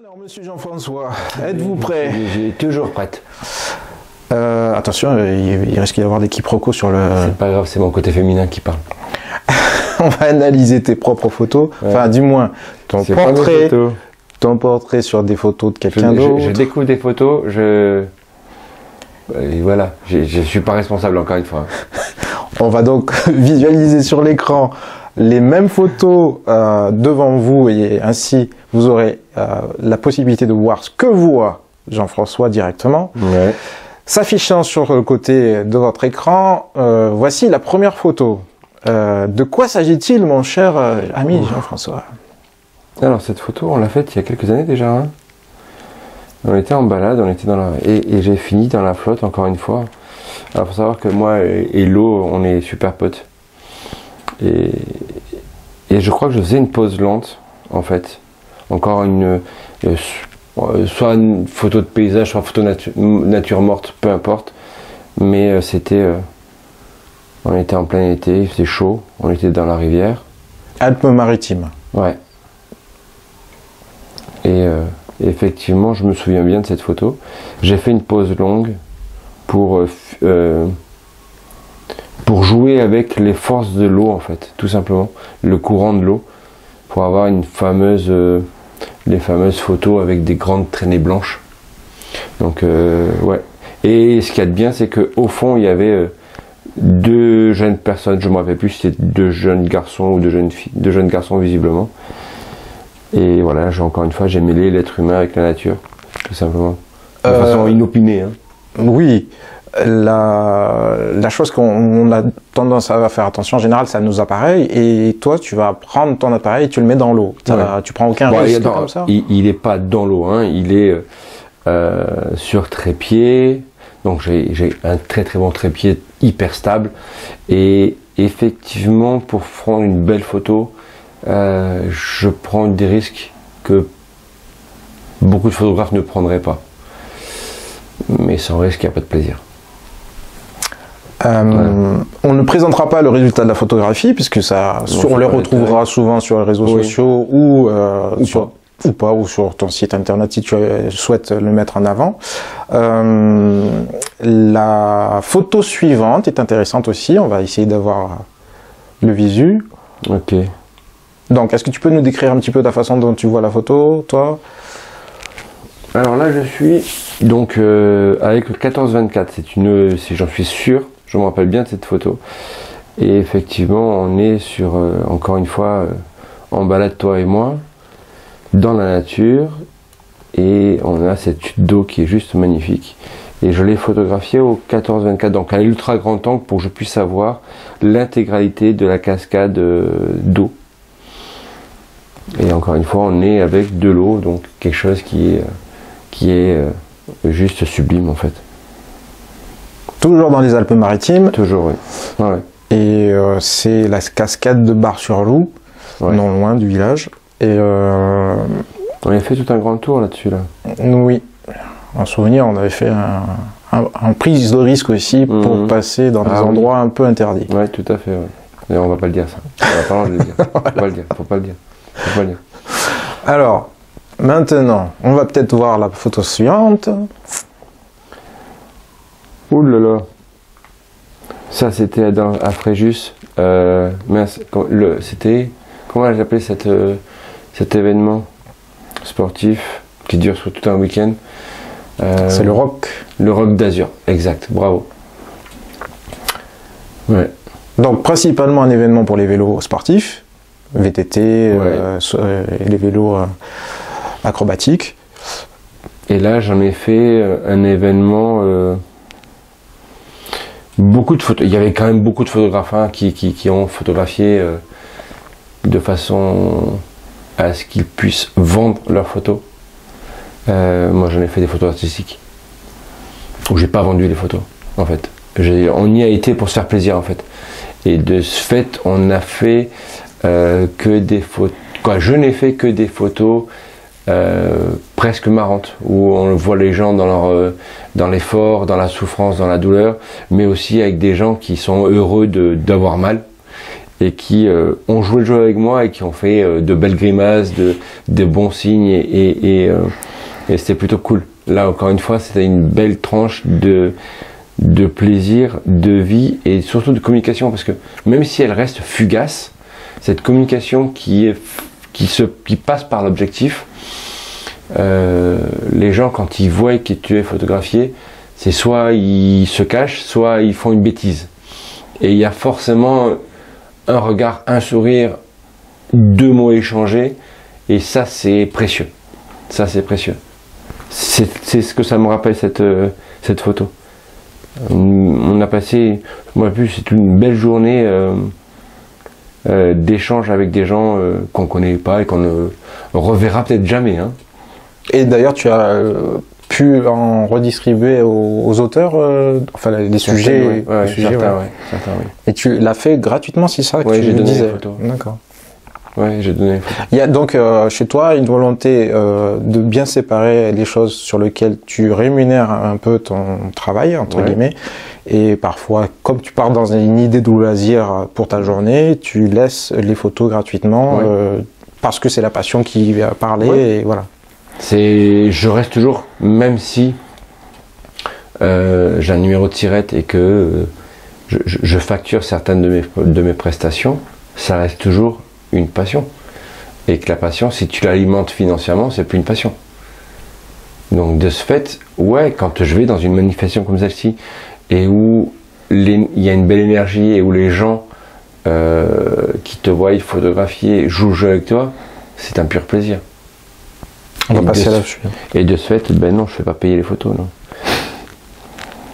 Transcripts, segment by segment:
Alors, monsieur Jean-François, êtes-vous prêt? J'ai toujours prête. Attention, il risque d'y avoir des quiproquos sur le... C'est pas grave, c'est mon côté féminin qui parle. On va analyser tes propres photos, ouais. Enfin du moins ton portrait sur des photos de quelqu'un d'autre. Je découvre des photos, et voilà, je suis pas responsable encore une fois. On va donc visualiser sur l'écran les mêmes photos devant vous et ainsi vous aurez la possibilité de voir ce que voit Jean-François directement. Ouais. S'affichant sur le côté de votre écran, voici la première photo. De quoi s'agit-il, mon cher ami Jean-François? Alors cette photo, on l'a faite il y a quelques années déjà. Hein. On était en balade, on était dans la... et j'ai fini dans la flotte encore une fois. Alors faut savoir que moi et l'eau, on est super potes. Et je crois que je faisais une pause lente, en fait. Encore une... soit une photo de paysage, soit photo nature morte, peu importe. Mais c'était... on était en plein été, il faisait chaud, on était dans la rivière. Alpes-Maritimes. Ouais. Et effectivement, je me souviens bien de cette photo. J'ai fait une pause longue pour jouer avec les forces de l'eau, en fait, tout simplement. Le courant de l'eau, pour avoir une fameuse... les fameuses photos avec des grandes traînées blanches. Donc, ouais. Et ce qu'il y a de bien, c'est qu'au fond, il y avait... deux jeunes personnes, je ne me rappelle plus si c'était deux jeunes garçons ou deux jeunes filles, deux jeunes garçons visiblement. Et voilà, encore une fois, j'ai mêlé l'être humain avec la nature, tout simplement. De façon inopinée. Hein. Oui, la chose qu'on a tendance à faire attention, en général, ça nous apparaît, et toi, tu vas prendre ton appareil et tu le mets dans l'eau. Ouais. Tu prends aucun risque comme ça? Il n'est pas dans l'eau, hein, il est sur trépied. Donc j'ai un très très bon trépied hyper stable et effectivement pour prendre une belle photo je prends des risques que beaucoup de photographes ne prendraient pas, mais sans risque il n'y a pas de plaisir. On ne présentera pas le résultat de la photographie puisque ça, on les retrouvera souvent sur les réseaux sociaux ou sur ton site internet si tu souhaites le mettre en avant. La photo suivante est intéressante aussi, on va essayer d'avoir le visu. Ok. Donc, est-ce que tu peux nous décrire un petit peu la façon dont tu vois la photo, toi? Alors là, je suis donc avec le 14-24, si j'en suis sûr, je me rappelle bien de cette photo. Et effectivement, on est sur, encore une fois, en balade, toi et moi, dans la nature, et on a cette chute d'eau qui est juste magnifique. Et je l'ai photographié au 14-24, donc à ultra grand angle pour que je puisse avoir l'intégralité de la cascade d'eau. Et encore une fois, on est avec de l'eau, donc quelque chose qui est juste sublime en fait. Toujours dans les Alpes-Maritimes. Toujours, oui. Ouais. Et c'est la cascade de Bar-sur-Loup, ouais. Non loin du village. Et on a fait tout un grand tour là-dessus, là. Oui. En souvenir, on avait fait un prise de risque aussi pour passer dans des endroits un peu interdits. Oui, tout à fait. Ouais. Et on va pas le dire, ça. On va pas le dire. Faut pas le dire. Faut pas le dire. Faut pas le dire. Alors, maintenant, on va peut-être voir la photo suivante. Ouh là là. Ça, c'était à Fréjus. C'était... Comment j'appelais cet événement sportif qui dure sur tout un week-end? C'est le Rock. Le Rock d'Azur, exact, bravo. Ouais. Donc principalement un événement pour les vélos sportifs, VTT, ouais. Et les vélos acrobatiques. Et là j'en ai fait un événement, beaucoup de photos, il y avait quand même beaucoup de photographes hein, qui ont photographié de façon à ce qu'ils puissent vendre leurs photos. Moi j'en ai fait des photos artistiques où j'ai pas vendu les photos en fait. On y a été pour se faire plaisir en fait. Et de ce fait on a fait que des photos. Je n'ai fait que des photos presque marrantes où on voit les gens dans l'effort, dans la souffrance, dans la douleur, mais aussi avec des gens qui sont heureux d'avoir mal. et qui ont joué le jeu avec moi et qui ont fait de belles grimaces, de bons signes et c'était plutôt cool. Là, encore une fois, c'était une belle tranche de plaisir, de vie et surtout de communication, parce que même si elle reste fugace, cette communication qui passe par l'objectif, les gens, quand ils voient que tu es photographié, c'est soit ils se cachent, soit ils font une bêtise. Et il y a forcément un regard, un sourire, 2 mots échangés, et ça c'est précieux. Ça c'est précieux. C'est ce que ça me rappelle cette photo. On a passé, moi plus, c'est une belle journée d'échange avec des gens qu'on connaît pas et qu'on ne reverra peut-être jamais. Hein. Et d'ailleurs, tu as pu en redistribuer aux auteurs, enfin les sujets, ouais, certains, oui. Et tu l'as fait gratuitement, c'est ça que ouais, tu j'ai donné disais. les photos. D'accord. Ouais, j'ai donné les photos. Il y a donc chez toi une volonté de bien séparer les choses sur lesquelles tu rémunères un peu ton travail, entre guillemets, et parfois, comme tu pars dans une idée de loisir pour ta journée, tu laisses les photos gratuitement parce que c'est la passion qui va parler, et voilà. Je reste toujours, même si j'ai un numéro de tirette et que je facture certaines de mes prestations, ça reste toujours une passion. Et que la passion, si tu l'alimentes financièrement, c'est plus une passion. Donc de ce fait, ouais, quand je vais dans une manifestation comme celle-ci et où il y a une belle énergie et où les gens qui te voient photographier jouent le jeu avec toi, c'est un pur plaisir. On va passer là-dessus. Et de ce fait, ben non, je ne fais pas payer les photos, non.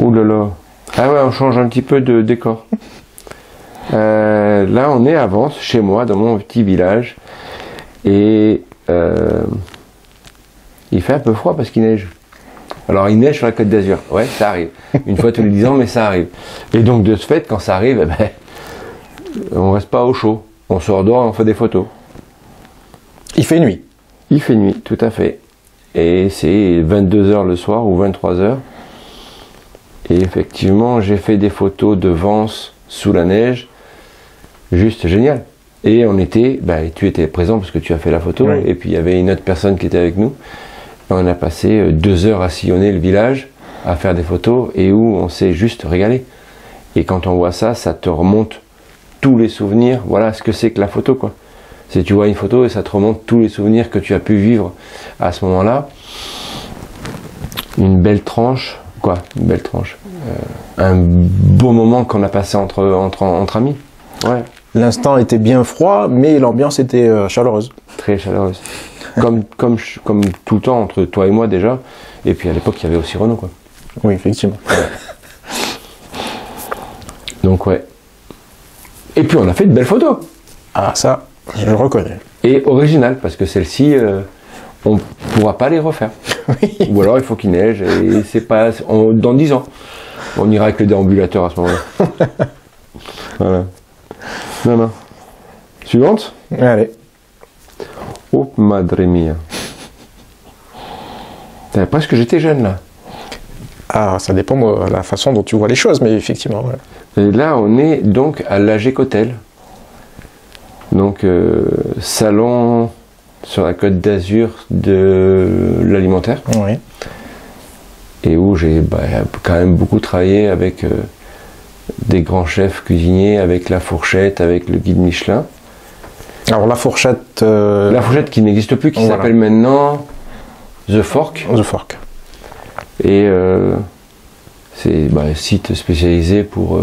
Ouh là là. Ah ouais, on change un petit peu de décor. Là, on est à Vence, chez moi, dans mon petit village. Et il fait un peu froid parce qu'il neige. Alors, il neige sur la Côte d'Azur. Ouais, ça arrive. Une fois tous les 10 ans, mais ça arrive. Et donc, de ce fait, quand ça arrive, eh ben, on reste pas au chaud. On sort dehors et on fait des photos. Il fait nuit. Il fait nuit, tout à fait. Et c'est 22h le soir ou 23h. Et effectivement, j'ai fait des photos de Vence sous la neige. Juste génial. Et on était, tu étais présent parce que tu as fait la photo. Oui. Et puis il y avait une autre personne qui était avec nous. Et on a passé 2 heures à sillonner le village, à faire des photos et où on s'est juste régalé. Et quand on voit ça, ça te remonte tous les souvenirs. Voilà ce que c'est que la photo, quoi. C'est tu vois une photo et ça te remonte tous les souvenirs que tu as pu vivre à ce moment-là. Une belle tranche, une belle tranche. Un beau moment qu'on a passé entre amis. Ouais. L'instant était bien froid, mais l'ambiance était chaleureuse. Très chaleureuse. comme tout le temps entre toi et moi déjà. Et puis à l'époque, il y avait aussi Renaud, quoi. Oui, effectivement. Donc ouais. Et puis on a fait de belles photos. Ah, ça, je le reconnais. Et originales, parce que celles-ci, on pourra pas les refaire. Oui. Ou alors il faut qu'il neige, et c'est pas... dans 10 ans, on ira avec le déambulateur à ce moment-là. Voilà. Non. Suivante. Allez. Oh, madre mia. T'as presque j'étais jeune, là. Ah, ça dépend de la façon dont tu vois les choses, mais effectivement. Ouais. Et là, on est donc à l'AGEC Hôtel. Donc, salon sur la Côte d'Azur de l'alimentaire. Oui. Et où j'ai quand même beaucoup travaillé avec des grands chefs cuisiniers, avec la fourchette, avec le guide Michelin. Alors la fourchette... La fourchette qui n'existe plus, qui s'appelle maintenant The Fork. The Fork. Et c'est un site spécialisé pour...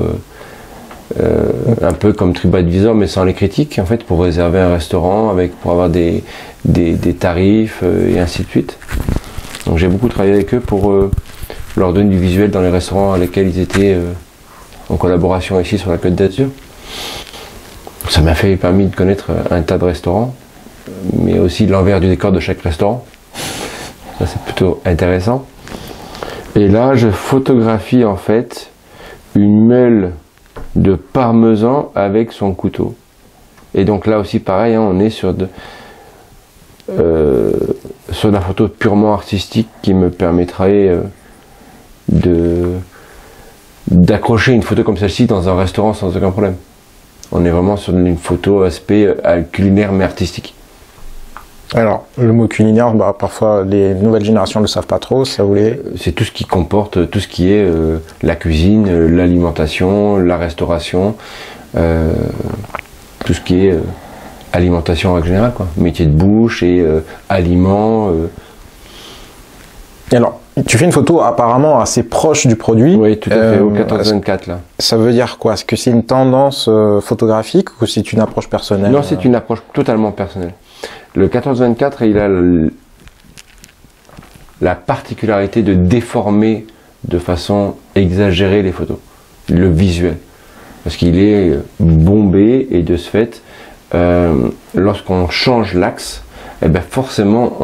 un peu comme TripAdvisor, mais sans les critiques, en fait, pour réserver un restaurant, pour avoir des tarifs, et ainsi de suite. Donc j'ai beaucoup travaillé avec eux pour leur donner du visuel dans les restaurants à lesquels ils étaient en collaboration ici sur la Côte d'Azur. Ça m'a permis de connaître un tas de restaurants, mais aussi l'envers du décor de chaque restaurant. Ça c'est plutôt intéressant. Et là je photographie en fait une meule de parmesan avec son couteau. Et donc là aussi pareil, hein, on est sur la photo purement artistique qui me permettrait d'accrocher une photo comme celle-ci dans un restaurant sans aucun problème. On est vraiment sur une photo aspect culinaire mais artistique. Alors, le mot culinaire, bah, parfois les nouvelles générations ne le savent pas trop, ça voulait... C'est tout ce qui comporte, tout ce qui est la cuisine, l'alimentation, la restauration, tout ce qui est alimentation en règle générale, quoi. Métier de bouche et aliments. Et alors, tu fais une photo apparemment assez proche du produit. Oui, tout à fait, au 14-24 là. Ça veut dire quoi? Est-ce que c'est une tendance photographique ou c'est une approche personnelle? Non, c'est une approche totalement personnelle. Le 14-24, il a la particularité de déformer de façon exagérée les photos, le visuel. Parce qu'il est bombé et de ce fait, lorsqu'on change l'axe, eh ben forcément,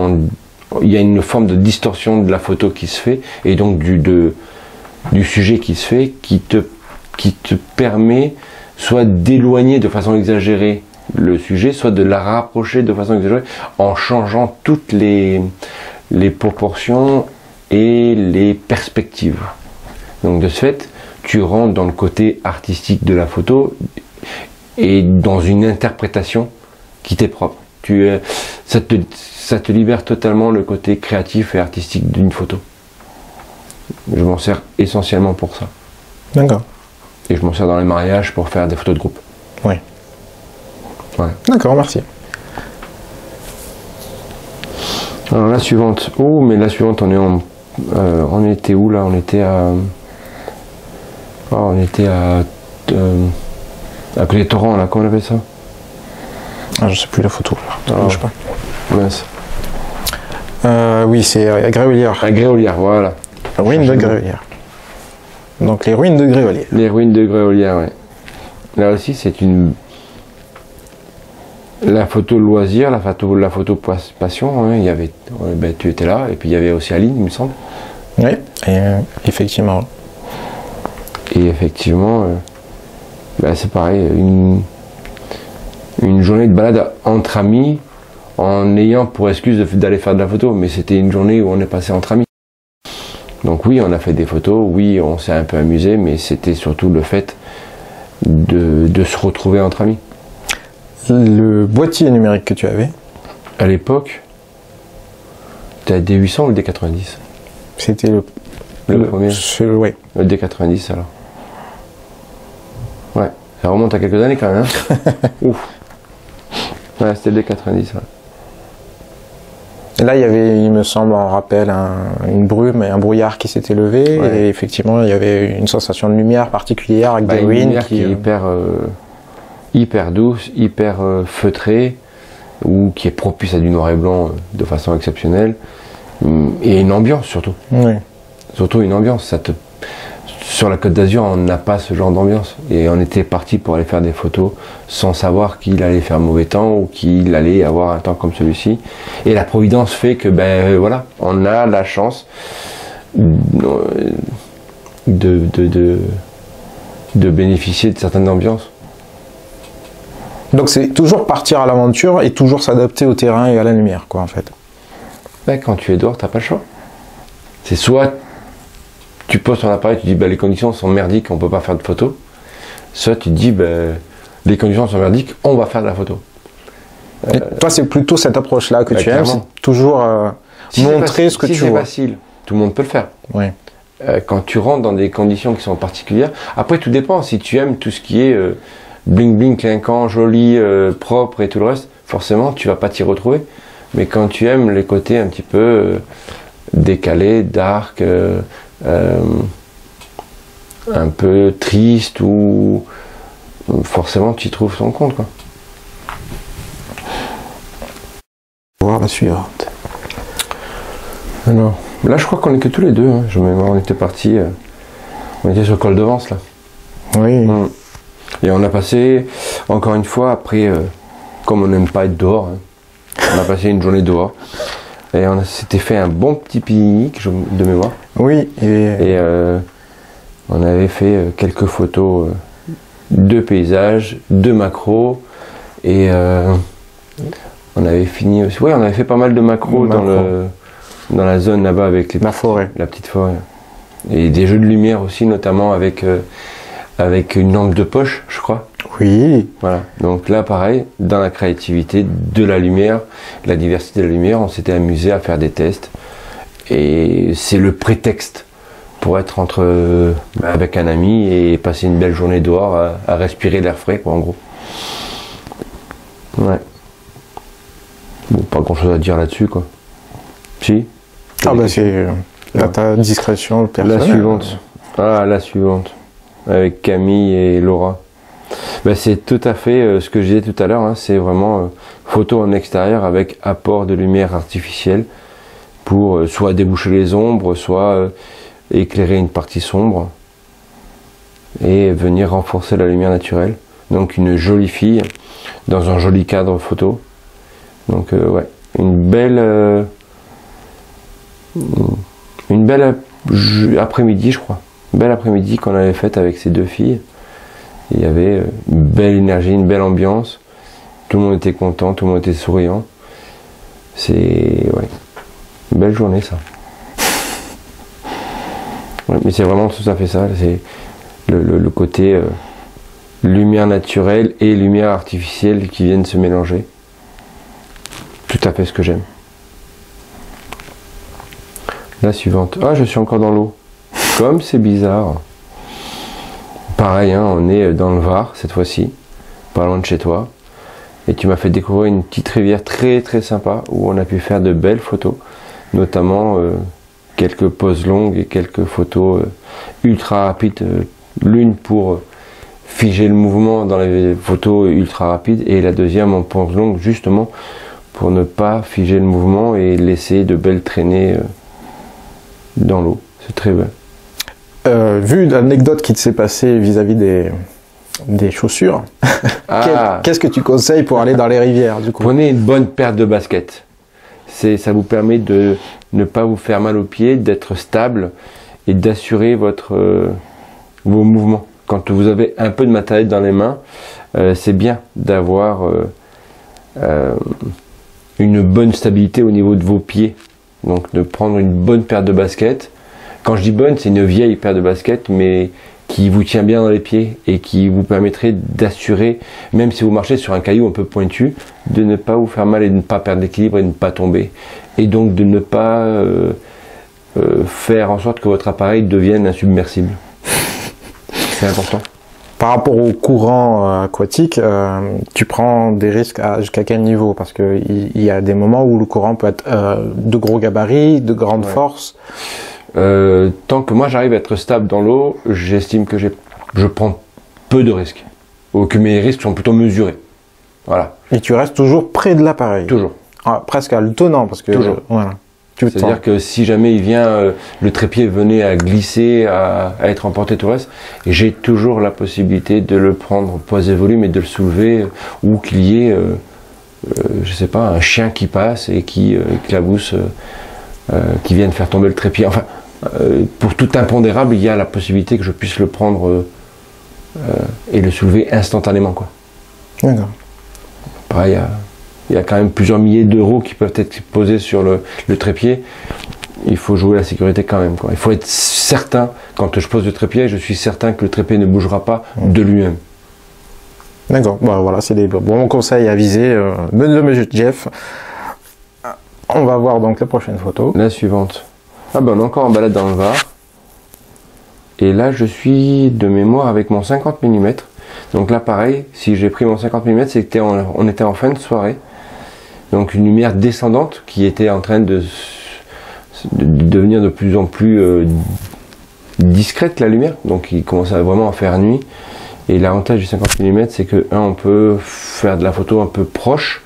il y a une forme de distorsion de la photo qui se fait et donc du sujet qui se fait qui te permet soit d'éloigner de façon exagérée le sujet, soit de la rapprocher de façon exagérée en changeant toutes les proportions et les perspectives. Donc de ce fait, tu rentres dans le côté artistique de la photo et dans une interprétation qui t'est propre. Ça te libère totalement le côté créatif et artistique d'une photo. Je m'en sers essentiellement pour ça. D'accord. Et je m'en sers dans les mariages pour faire des photos de groupe. Oui. Ouais. D'accord, merci. Alors la suivante. Oh, mais la suivante, on était où là? On était à côté de Torrent là. Comment on appelle ça? Ah, je sais plus la photo. Alors, Je sais pas. Mince. Oui, c'est à Gréolière. À Gréolière, voilà. Ruines de Gréolière. Donc les ruines de Gréolière. Les ruines de Gréolière, ouais. Là aussi, c'est la photo loisir, la photo passion. Hein. Il y avait, ben, tu étais là, et puis il y avait aussi Aline, il me semble. Oui, et effectivement. Et effectivement, ben, c'est pareil, une journée de balade entre amis, en ayant pour excuse d'aller faire de la photo, mais c'était une journée où on est passé entre amis. Donc oui, on a fait des photos, oui, on s'est un peu amusé, mais c'était surtout le fait de se retrouver entre amis. Le boîtier numérique que tu avais? À l'époque, tu as le D800 ou le D90? C'était le premier. Oui. Le D90 alors. Ouais, ça remonte à quelques années quand même. Hein. Ouf. Ouais, c'était le D90. Ouais. Et là, il y avait, il me semble, en rappel, une brume et un brouillard qui s'était levé. Ouais. Et effectivement, il y avait une sensation de lumière particulière avec des ruines. Une lumière qui est hyper douce, hyper feutrée, ou qui est propice à du noir et blanc de façon exceptionnelle. Et une ambiance surtout. Oui. Surtout une ambiance. Sur la Côte d'Azur, on n'a pas ce genre d'ambiance. Et on était parti pour aller faire des photos sans savoir qu'il allait faire mauvais temps ou qu'il allait avoir un temps comme celui-ci. Et la providence fait que, ben voilà, on a la chance de bénéficier de certaines ambiances. Donc c'est toujours partir à l'aventure et toujours s'adapter au terrain et à la lumière, quoi, en fait. Ben, quand tu es dehors, t'as pas le choix. C'est soit tu poses ton appareil, tu dis ben, les conditions sont merdiques, on peut pas faire de photos. Soit tu te dis ben, les conditions sont merdiques, on va faire de la photo. Et toi, c'est plutôt cette approche-là que tu aimes, c'est toujours montrer ce que tu vois. Si c'est facile, tout le monde peut le faire. Oui. Quand tu rentres dans des conditions qui sont particulières, après tout dépend. Si tu aimes tout ce qui est bling bling, clinquant, joli, propre et tout le reste, forcément tu vas pas t'y retrouver. Mais quand tu aimes les côtés un petit peu décalés, dark, un peu triste, ou forcément tu y trouves ton compte, quoi. Voir la suivante. Alors, là je crois qu'on est que tous les deux. Hein. On était partis, on était sur le col de Vence là. Oui. Et on a passé, encore une fois, après, comme on n'aime pas être dehors, hein, on a passé une journée dehors. Et on s'était fait un bon petit pique-nique de mémoire. Oui. Et on avait fait quelques photos de paysages, de macros. Et on avait fini aussi. Oui, on avait fait pas mal de macros dans la zone là-bas avec la petite forêt. Et des jeux de lumière aussi, notamment avec une lampe de poche, je crois. Oui. Voilà. Donc là, pareil, dans la créativité de la lumière, la diversité de la lumière, on s'était amusé à faire des tests. Et c'est le prétexte pour être avec un ami et passer une belle journée dehors à respirer l'air frais, quoi, en gros. Ouais. Bon, pas grand chose à dire là-dessus, quoi. Si. Ah bah c'est à ta discrétion personnelle. La suivante. Ah, la suivante. Avec Camille et Laura. Ben, c'est tout à fait ce que je disais tout à l'heure, hein, c'est vraiment photo en extérieur avec apport de lumière artificielle pour soit déboucher les ombres, soit éclairer une partie sombre et venir renforcer la lumière naturelle. Donc une jolie fille dans un joli cadre photo. Donc ouais, une belle après-midi, je crois. Une belle après-midi qu'on avait faite avec ces deux filles. Il y avait une belle énergie, une belle ambiance. Tout le monde était content, tout le monde était souriant. C'est ouais, une belle journée, ça. Ouais, mais c'est vraiment tout à fait ça. C'est le côté lumière naturelle et lumière artificielle qui viennent se mélanger. Tout à fait ce que j'aime. La suivante. Ah, je suis encore dans l'eau. Comme c'est bizarre. Pareil, hein, on est dans le Var cette fois-ci, pas loin de chez toi. Et tu m'as fait découvrir une petite rivière très très sympa où on a pu faire de belles photos, notamment quelques poses longues et quelques photos ultra rapides. L'une pour figer le mouvement dans les photos ultra rapides et la deuxième en pose longue justement pour ne pas figer le mouvement et laisser de belles traînées dans l'eau. C'est très bien. Vu l'anecdote qui s'est passée vis-à-vis des chaussures, qu'est-ce que tu conseilles pour aller dans les rivières du coup? Prenez une bonne paire de baskets. Ça vous permet de ne pas vous faire mal aux pieds, d'être stable et d'assurer vos mouvements. Quand vous avez un peu de matériel dans les mains, c'est bien d'avoir une bonne stabilité au niveau de vos pieds. Donc de prendre une bonne paire de baskets. Quand je dis bonne, c'est une vieille paire de baskets, mais qui vous tient bien dans les pieds et qui vous permettrait d'assurer, même si vous marchez sur un caillou un peu pointu, de ne pas vous faire mal et de ne pas perdre l'équilibre et de ne pas tomber. Et donc de ne pas faire en sorte que votre appareil devienne insubmersible. C'est important. Par rapport au courant aquatique, tu prends des risques jusqu'à quel niveau? Parce que il y a des moments où le courant peut être de gros gabarits, de grande force. Tant que moi j'arrive à être stable dans l'eau, j'estime que je prends peu de risques. Ou que mes risques sont plutôt mesurés. Voilà. Et tu restes toujours près de l'appareil? Toujours. Ah, presque à le tenant, parce que... Toujours. Voilà. C'est-à-dire que si jamais il vient, le trépied venait à glisser, à être emporté tout le reste, j'ai toujours la possibilité de le prendre poids et volume et de le soulever, ou qu'il y ait, je sais pas, un chien qui passe et qui éclabousse, qui vienne faire tomber le trépied. Enfin, pour tout impondérable, il y a la possibilité que je puisse le prendre et le soulever instantanément, quoi. D'accord. Pareil, il y a quand même plusieurs milliers d'euros qui peuvent être posés sur le trépied. Il faut jouer la sécurité quand même, quoi. Il faut être certain, quand je pose le trépied, je suis certain que le trépied ne bougera pas de lui-même. D'accord, bon, voilà, c'est des bons conseils à viser de Monsieur Jeff. On va voir donc la prochaine photo. La suivante. Ah ben on est encore en balade dans le Var. Et là je suis de mémoire avec mon 50 mm. Donc là pareil, si j'ai pris mon 50 mm, c'est qu'on était en fin de soirée. Donc une lumière descendante qui était en train de devenir de plus en plus discrète, la lumière. Donc il commençait vraiment à faire nuit. Et l'avantage du 50 mm, c'est que on peut faire de la photo un peu proche.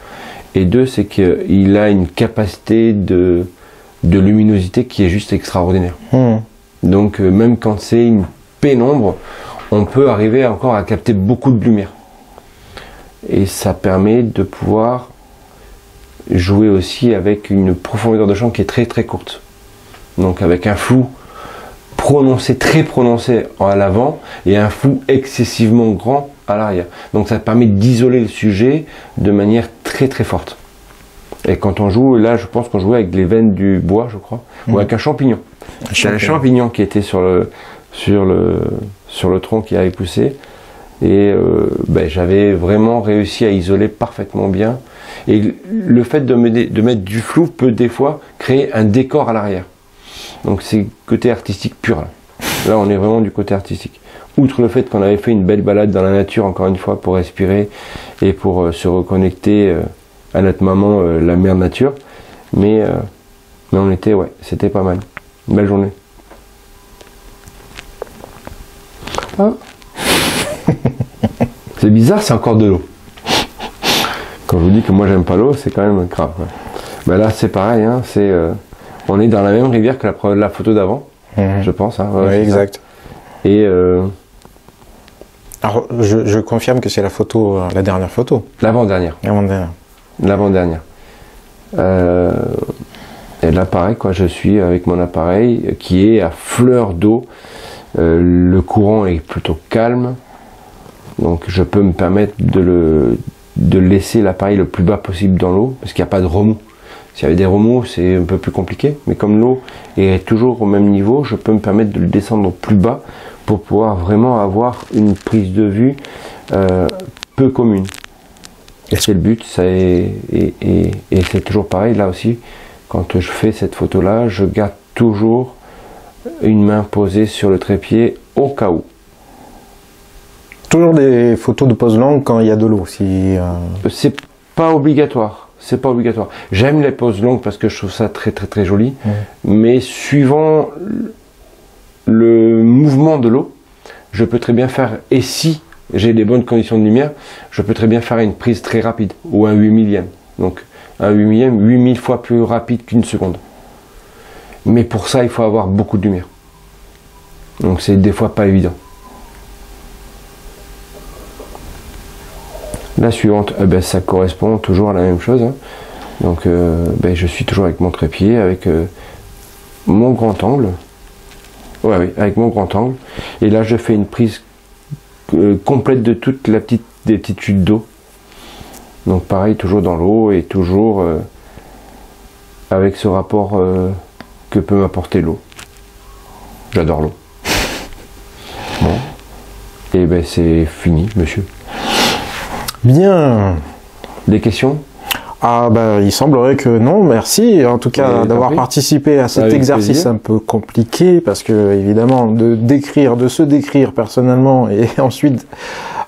Et deux, c'est qu'il a une capacité de luminosité qui est juste extraordinaire. Donc même quand c'est une pénombre, on peut arriver encore à capter beaucoup de lumière. Et ça permet de pouvoir jouer aussi avec une profondeur de champ qui est très très courte. Donc avec un flou prononcé, très prononcé à l'avant et un flou excessivement grand à l'arrière. Donc ça permet d'isoler le sujet de manière très très forte. Et quand on joue, là je pense qu'on jouait avec les veines du bois, je crois, ou avec un champignon. C'est un champignon qui était sur le tronc qui avait poussé. Et j'avais vraiment réussi à isoler parfaitement bien. Et le fait de mettre du flou peut des fois créer un décor à l'arrière. Donc c'est côté artistique pur. Là, on est vraiment du côté artistique. Outre le fait qu'on avait fait une belle balade dans la nature, encore une fois, pour respirer et pour se reconnecter à notre maman, la mère nature. Mais on était, ouais, c'était pas mal. Une belle journée. Ah. C'est bizarre, c'est encore de l'eau. Quand je vous dis que moi j'aime pas l'eau, c'est quand même grave. Ouais. Ben là c'est pareil, hein, on est dans la même rivière que la photo d'avant, je pense. Hein, ouais, oui, exact. Ça. Et alors je confirme que c'est la dernière photo. L'avant-dernière. L'avant-dernière. Et là pareil, quoi, je suis avec mon appareil qui est à fleur d'eau. Le courant est plutôt calme. Donc je peux me permettre de laisser l'appareil le plus bas possible dans l'eau, parce qu'il n'y a pas de remous. S'il y avait des remous, c'est un peu plus compliqué, mais comme l'eau est toujours au même niveau, je peux me permettre de le descendre plus bas pour pouvoir vraiment avoir une prise de vue peu commune. Et c'est le but, et c'est toujours pareil, là aussi, quand je fais cette photo-là, je garde toujours une main posée sur le trépied au cas où. Toujours des photos de pose longue quand il y a de l'eau. C'est pas obligatoire. C'est pas obligatoire. J'aime les poses longues parce que je trouve ça très très très joli. Mais suivant le mouvement de l'eau, je peux très bien faire. Et si j'ai des bonnes conditions de lumière, je peux très bien faire une prise très rapide ou un 8 millième. Donc un 8 millième, 8000 fois plus rapide qu'une seconde. Mais pour ça, il faut avoir beaucoup de lumière. Donc c'est des fois pas évident. La suivante, ça correspond toujours à la même chose. Hein. Donc je suis toujours avec mon trépied, avec mon grand angle. Ouais, oui, avec mon grand angle. Et là, je fais une prise complète de toute des petites chutes d'eau. Donc pareil, toujours dans l'eau et toujours avec ce rapport que peut m'apporter l'eau. J'adore l'eau. Bon. Et c'est fini, monsieur. Bien. Des questions? Ah il semblerait que non, merci en tout cas d'avoir participé à cet exercice un peu compliqué, parce que évidemment de se décrire personnellement et ensuite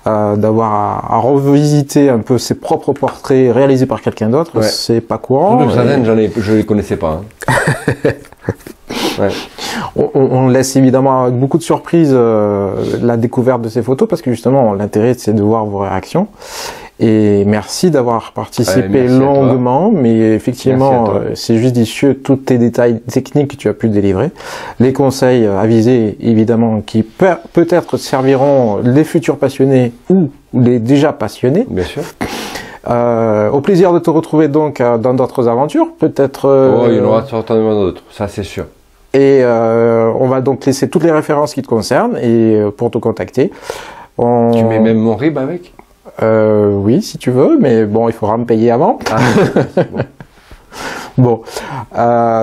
d'avoir à revisiter un peu ses propres portraits réalisés par quelqu'un d'autre, c'est pas courant. Je les connaissais pas. Hein. Ouais. On laisse évidemment avec beaucoup de surprises la découverte de ces photos, parce que justement l'intérêt c'est de voir vos réactions. Et merci d'avoir participé longuement, mais effectivement c'est judicieux tous tes détails techniques que tu as pu délivrer, les conseils avisés évidemment qui peut-être serviront les futurs passionnés ou les déjà passionnés. Bien sûr. Au plaisir de te retrouver donc dans d'autres aventures, peut-être. Il y en aura certainement d'autres, ça c'est sûr. Et on va donc laisser toutes les références qui te concernent et pour te contacter. Tu mets même mon RIB avec? Oui, si tu veux, mais bon, il faudra me payer avant. Ah, bon,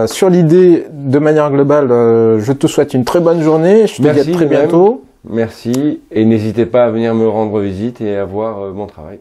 sur l'idée, de manière globale, je te souhaite une très bonne journée. Je te dis à très bientôt. Merci, et n'hésitez pas à venir me rendre visite et à voir mon travail.